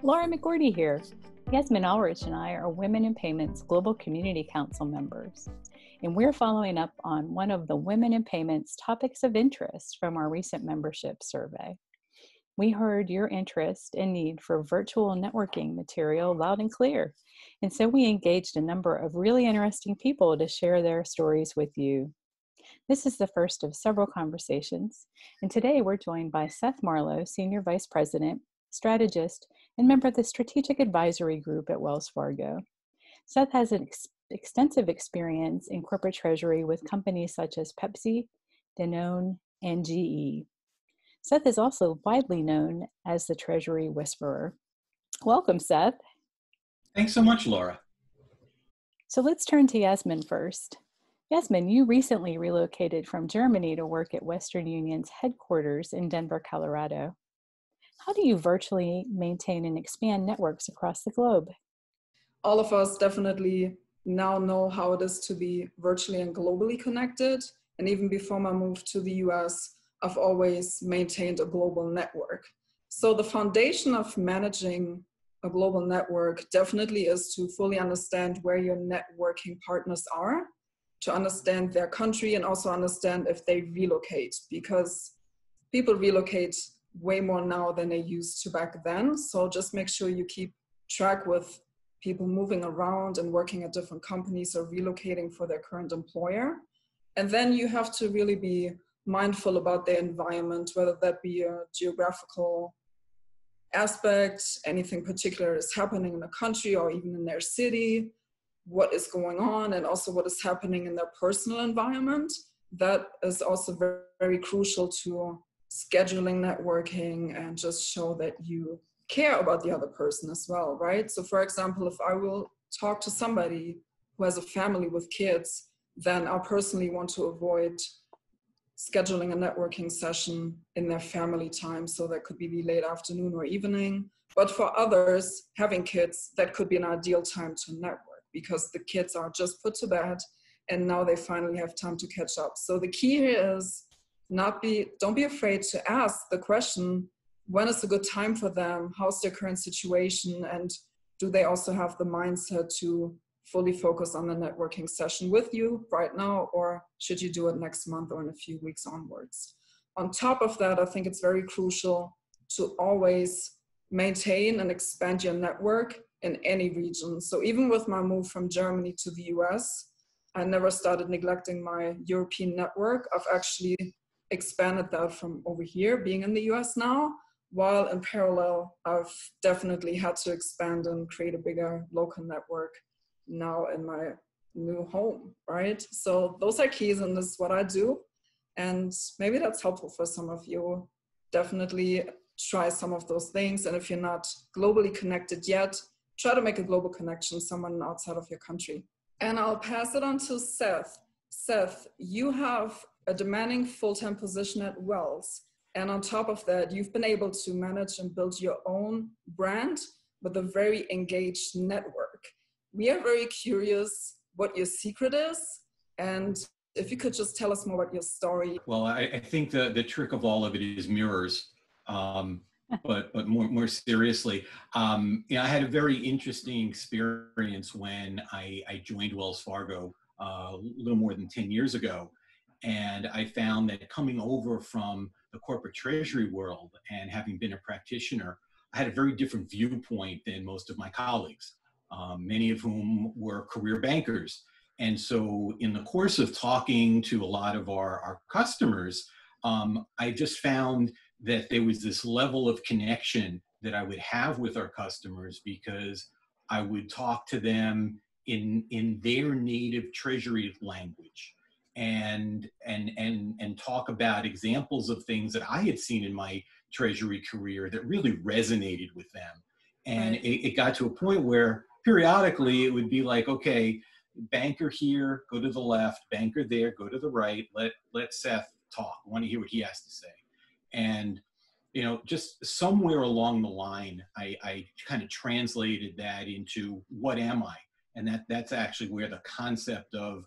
Laura McGordy here. Yasmin Ulrich and I are Women in Payments Global Community Council members, and we're following up on one of the Women in Payments topics of interest from our recent membership survey. We heard your interest and need for virtual networking material loud and clear, and so we engaged a number of really interesting people to share their stories with you. This is the first of several conversations, and today we're joined by Seth Marlowe, Senior Vice President, Strategist, and member of the Strategic Advisory Group at Wells Fargo. Seth has an extensive experience in corporate treasury with companies such as Pepsi, Danone, and GE. Seth is also widely known as the Treasury Whisperer. Welcome, Seth. Thanks so much, Laura. So let's turn to Yasmin first. Yasmin, you recently relocated from Germany to work at Western Union's headquarters in Denver, Colorado. How do you virtually maintain and expand networks across the globe? All of us definitely now know how it is to be virtually and globally connected. And even before my move to the US, I've always maintained a global network. So the foundation of managing a global network definitely is to fully understand where your networking partners are, to understand their country, and also understand if they relocate, because people relocate way more now than they used to back then. So just make sure you keep track with people moving around and working at different companies or relocating for their current employer. And then you have to really be mindful about their environment, whether that be a geographical aspect, anything particular is happening in a country or even in their city, what is going on, and also what is happening in their personal environment. That is also very, very crucial to scheduling networking and just show that you care about the other person as well, right? So for example, if I will talk to somebody who has a family with kids, then I personally want to avoid scheduling a networking session in their family time. So that could be the late afternoon or evening. But for others, having kids, that could be an ideal time to network because the kids are just put to bed and now they finally have time to catch up. So the key here is don't be afraid to ask the question, when is a good time for them? How's their current situation? And do they also have the mindset to fully focus on the networking session with you right now, or should you do it next month or in a few weeks onwards? On top of that, I think it's very crucial to always maintain and expand your network in any region. So even with my move from Germany to the US, I never started neglecting my European network. I've actually expanded that from over here, being in the US now, while in parallel, I've definitely had to expand and create a bigger local network now in my new home, right? So those are keys, and this is what I do. And maybe that's helpful for some of you. Definitely try some of those things. And if you're not globally connected yet, try to make a global connection, someone outside of your country. And I'll pass it on to Seth. Seth, you have a demanding full-time position at Wells. And on top of that, you've been able to manage and build your own brand with a very engaged network. We are very curious what your secret is. And if you could just tell us more about your story. Well, I think the trick of all of it is mirrors. But more seriously, I had a very interesting experience when I joined Wells Fargo a little more than 10 years ago. And I found that coming over from the corporate treasury world and having been a practitioner, I had a very different viewpoint than most of my colleagues, many of whom were career bankers. And so in the course of talking to a lot of our customers, I just found that there was this level of connection that I would have with our customers because I would talk to them in their native treasury language and talk about examples of things that I had seen in my treasury career that really resonated with them. And it got to a point where periodically it would be like, okay, banker here, go to the left, banker there, go to the right, let Seth talk. I want to hear what he has to say. And, just somewhere along the line, I kind of translated that into what am I? And that's actually where the concept of,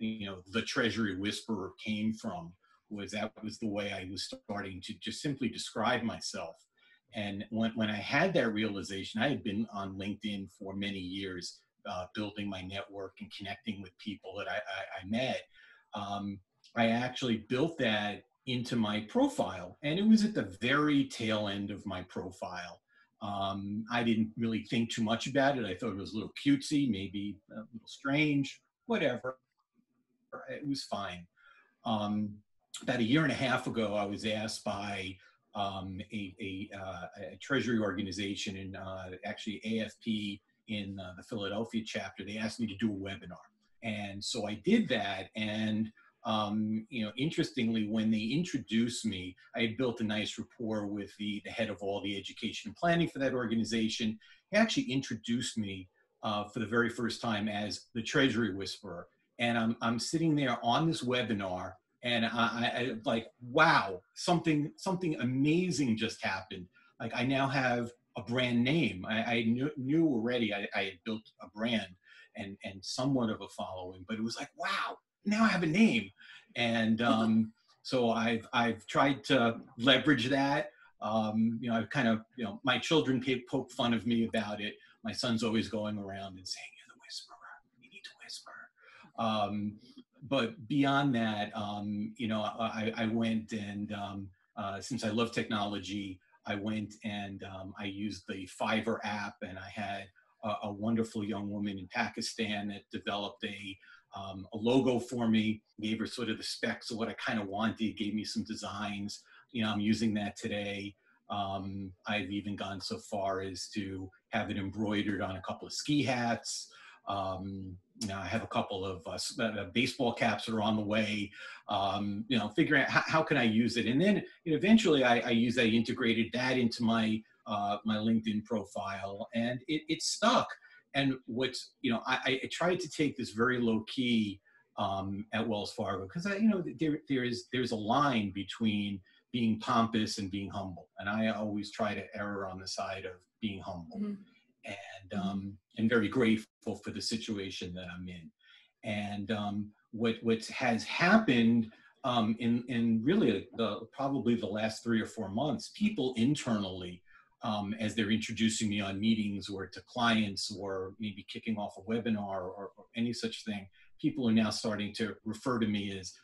the Treasury Whisperer came from, was that was the way I was starting to just simply describe myself. And when I had that realization, I had been on LinkedIn for many years, building my network and connecting with people that I met. I actually built that into my profile, and it was at the very tail end of my profile. I didn't really think too much about it. I thought it was a little cutesy, maybe a little strange, whatever. It was fine. Um, about a year and a half ago, I was asked by a treasury organization in actually AFP in the Philadelphia chapter. They asked me to do a webinar. And so I did that. And interestingly, when they introduced me, I had built a nice rapport with the head of all the education and planning for that organization. He actually introduced me for the very first time as the Treasury Whisperer. And I'm sitting there on this webinar, and I like, wow, something amazing just happened. Like, I now have a brand name. I knew already I had built a brand and somewhat of a following, but it was like, wow, now I have a name. And so I've tried to leverage that. I've kind of, my children poke fun of me about it. My son's always going around and saying, "You're the whisperer. You need to whisper." But beyond that, I went and since I love technology, I went and I used the Fiverr app, and I had a wonderful young woman in Pakistan that developed a logo for me, gave her sort of the specs of what I kind of wanted, gave me some designs. I'm using that today. I've even gone so far as to have it embroidered on a couple of ski hats. I have a couple of baseball caps that are on the way, figuring out how can I use it. And then eventually I integrated that into my LinkedIn profile, and it stuck. And I tried to take this very low key at Wells Fargo, because there's a line between being pompous and being humble. And I always try to err on the side of being humble. Mm-hmm. And very grateful for the situation that I'm in. And what has happened in really probably the last 3 or 4 months, people internally, as they're introducing me on meetings or to clients, or maybe kicking off a webinar or any such thing, people are now starting to refer to me as,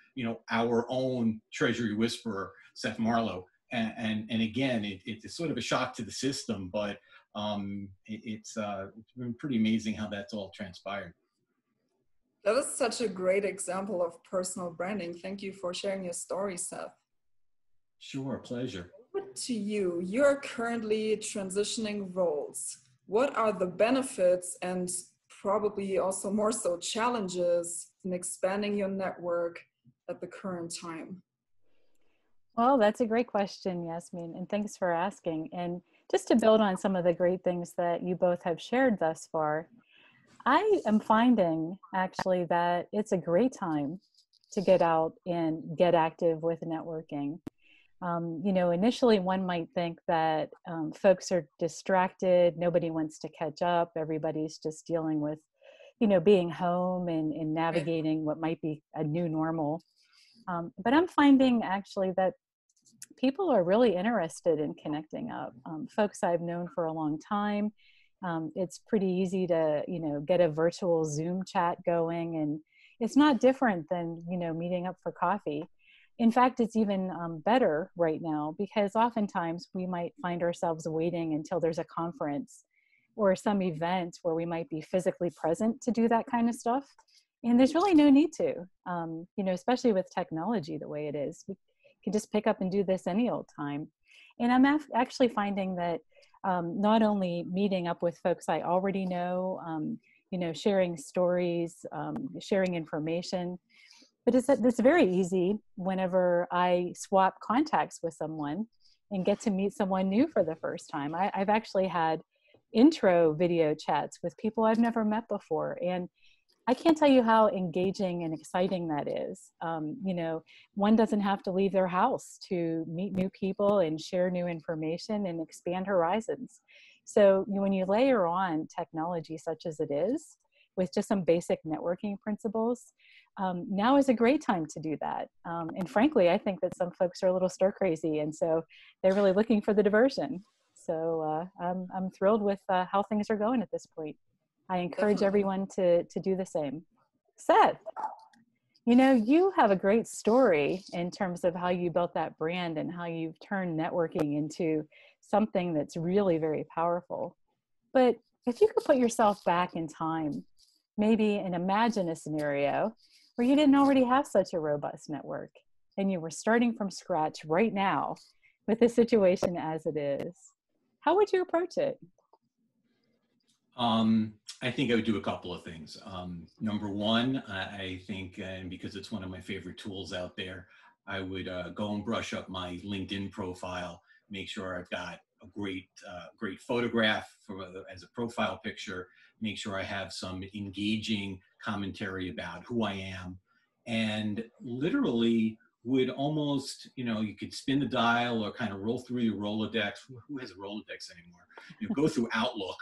our own Treasury Whisperer, Seth Marlowe. And again, it's sort of a shock to the system, but it's been pretty amazing how that's all transpired. That is such a great example of personal branding. Thank you for sharing your story, Seth. Sure, pleasure. What to you? You're currently transitioning roles. What are the benefits and probably also more so challenges in expanding your network at the current time? Well, that's a great question, Yasmin, and thanks for asking. And just to build on some of the great things that you both have shared thus far, I am finding actually that it's a great time to get out and get active with networking. Initially one might think that folks are distracted, nobody wants to catch up, everybody's just dealing with, being home and navigating what might be a new normal. But I'm finding actually that people are really interested in connecting up. Folks I've known for a long time. It's pretty easy to, get a virtual Zoom chat going, and it's not different than, meeting up for coffee. In fact, it's even better right now, because oftentimes we might find ourselves waiting until there's a conference or some event where we might be physically present to do that kind of stuff. And there's really no need to, especially with technology the way it is. We can just pick up and do this any old time. And I'm actually finding that not only meeting up with folks I already know, sharing stories, sharing information, but it's very easy whenever I swap contacts with someone and get to meet someone new for the first time. I've actually had intro video chats with people I've never met before. And I can't tell you how engaging and exciting that is. One doesn't have to leave their house to meet new people and share new information and expand horizons. So when you layer on technology such as it is, with just some basic networking principles, now is a great time to do that. And frankly, I think that some folks are a little stir crazy, and so they're really looking for the diversion. So I'm thrilled with how things are going at this point. I encourage everyone to do the same. Seth, you know, you have a great story in terms of how you built that brand and how you've turned networking into something that's really very powerful. But if you could put yourself back in time, maybe and imagine a scenario where you didn't already have such a robust network and you were starting from scratch right now with the situation as it is, how would you approach it? I think I would do a couple of things. Number one, I think, and because it's one of my favorite tools out there, I would go and brush up my LinkedIn profile, make sure I've got a great photograph as a profile picture, make sure I have some engaging commentary about who I am, and literally would almost, you know, you could spin the dial or kind of roll through your Rolodex. Who has a Rolodex anymore? You know, go through Outlook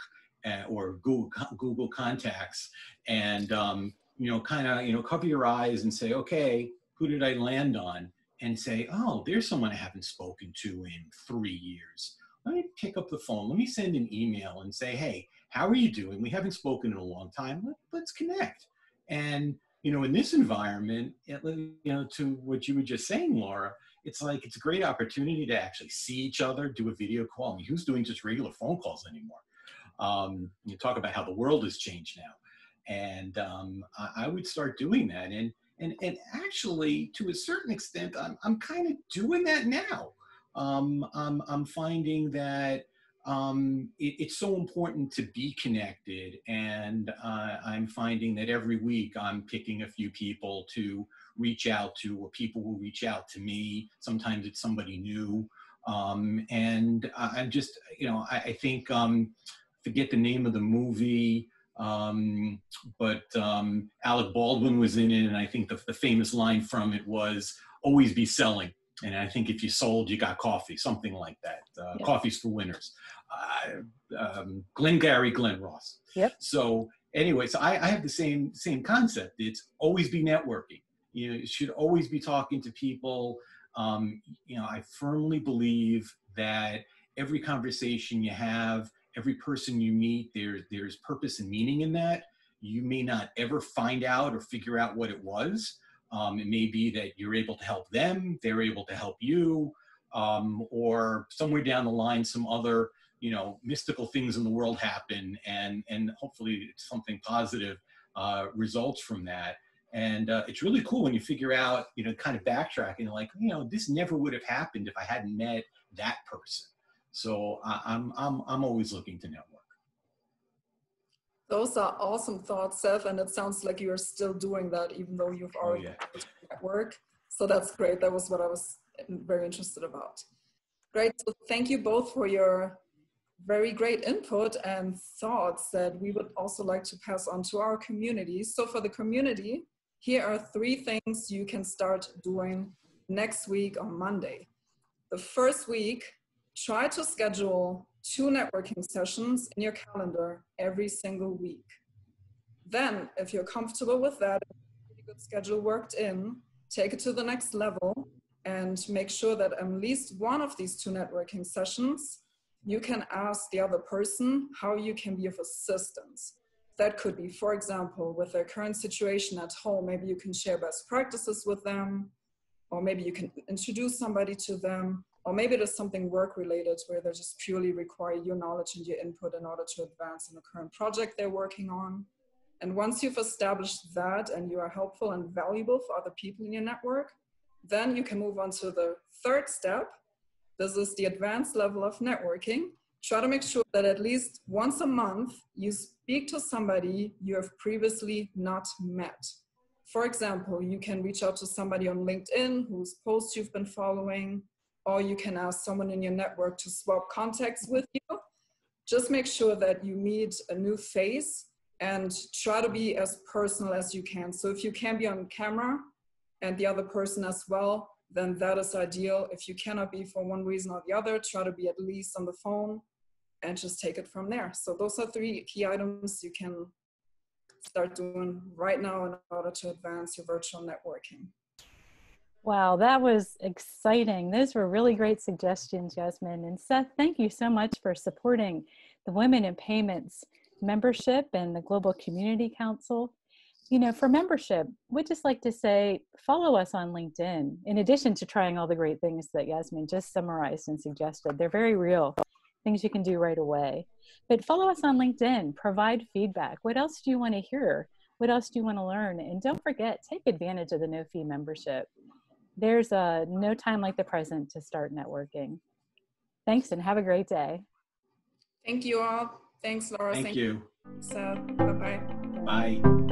or Google Contacts, and you know, kind of, you know, cover your eyes and say, okay, who did I land on? And say, oh, there's someone I haven't spoken to in 3 years. Let me pick up the phone. Let me send an email and say, hey, how are you doing? We haven't spoken in a long time. Let's connect. And you know, in this environment, you know, to what you were just saying, Laura, it's like it's a great opportunity to actually see each other, do a video call. I mean, who's doing just regular phone calls anymore? You talk about how the world has changed now, and I would start doing that. And actually, to a certain extent, I'm kind of doing that now. I'm finding that it's so important to be connected, and I'm finding that every week I'm picking a few people to reach out to, or people will reach out to me. Sometimes it's somebody new, and I'm just, you know, I think forget the name of the movie. But Alec Baldwin was in it, and I think the famous line from it was, always be selling. And I think if you sold, you got coffee, something like that. Yep. Coffee's for winners. Glenn Ross. Yep. So anyway, so I have the same concept. It's always be networking. You should always be talking to people. You know, I firmly believe that every conversation you have, every person you meet, there's purpose and meaning in that. You may not ever find out or figure out what it was. It may be that you're able to help them, they're able to help you, or somewhere down the line, some other, you know, mystical things in the world happen, and hopefully something positive results from that. And it's really cool when you figure out, you know, kind of backtracking, like, you know, this never would have happened if I hadn't met that person. So I'm always looking to network. Those are awesome thoughts, Seth, and it sounds like you're still doing that, even though you've already network. So that's great. That was what I was very interested about. Great. So thank you both for your very great input and thoughts that we would also like to pass on to our community. So for the community, here are 3 things you can start doing next week on Monday. The first week, try to schedule 2 networking sessions in your calendar every single week. Then, if you're comfortable with that, pretty good schedule worked in, take it to the next level and make sure that at least one of these 2 networking sessions, you can ask the other person how you can be of assistance. That could be, for example, with their current situation at home, maybe you can share best practices with them, or maybe you can introduce somebody to them, or maybe there's something work related where they just purely require your knowledge and your input in order to advance in the current project they're working on. And once you've established that and you are helpful and valuable for other people in your network, then you can move on to the 3rd step. This is the advanced level of networking. Try to make sure that at least once a month you speak to somebody you have previously not met. For example, you can reach out to somebody on LinkedIn whose posts you've been following, or you can ask someone in your network to swap contacts with you. Just make sure that you meet a new face and try to be as personal as you can. So if you can be on camera and the other person as well, then that is ideal. If you cannot be for one reason or the other, try to be at least on the phone and just take it from there. So those are 3 key items you can start doing right now in order to advance your virtual networking. Wow, that was exciting. Those were really great suggestions, Yasmin. And Seth, thank you so much for supporting the Women in Payments membership and the Global Community Council. You know, for membership, we'd just like to say, follow us on LinkedIn. In addition to trying all the great things that Yasmin just summarized and suggested, they're very real, things you can do right away. But follow us on LinkedIn, provide feedback. What else do you want to hear? What else do you want to learn? And don't forget, take advantage of the no-fee membership. There's no time like the present to start networking. Thanks and have a great day. Thank you all. Thanks, Laura. Thank you. So, bye-bye. Bye.